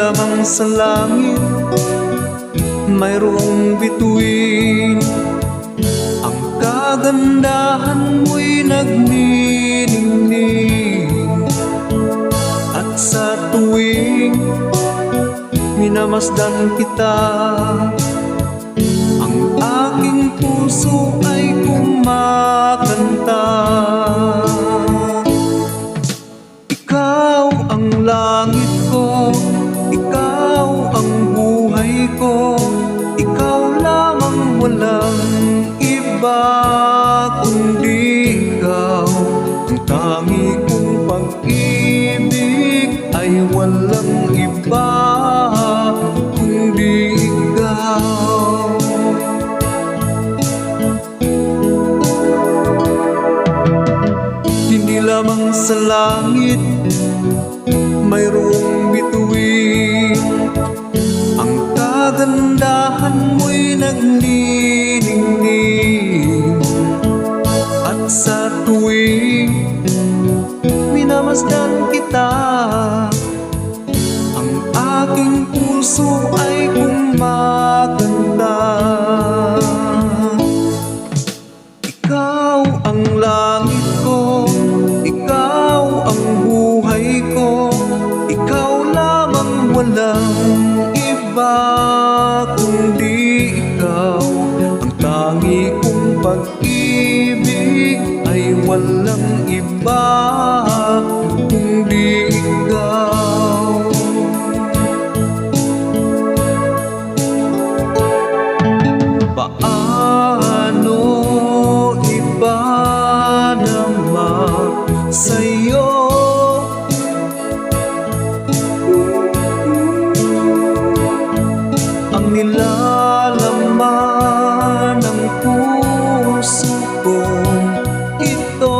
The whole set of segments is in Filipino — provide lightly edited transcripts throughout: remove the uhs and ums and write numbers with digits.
lamang sa langit mayroong bituin. Ang kagandahan mo'y nagniningning, at sa tuwing minamasdan kita, ang aking puso ay kumakanta. Ikaw ang langit ko, ikaw ang buhay ko, ikaw lamang, walang iba kundi ikaw. Ang tangi kong pag-ibig ay walang iba kundi ikaw. Hindi lamang sa langit mayroong bituin, ang kagandahan mo'y nagniningning, at sa tuwing minamasdan kita, ang aking puso ay kumakanta. Ikaw ang langit ko, ikaw ang buhay ko, ikaw lamang, walang iba kundi ikaw. Ang tangi kong pag-ibig ay walang iba kundi ikaw. Paano iba naman sa'yo? Ang nilalaman ng puso kong ito.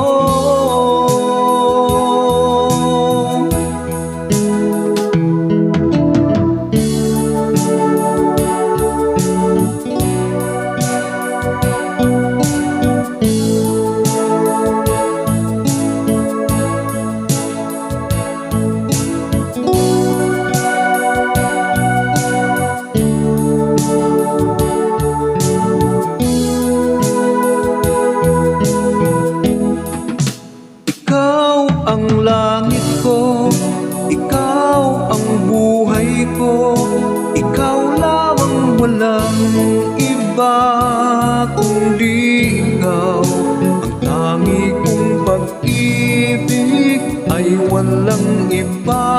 Ang langit ko, ikaw ang buhay ko, ikaw lamang, walang iba kundi ikaw. Ang tangi kong pag-ibig ay walang iba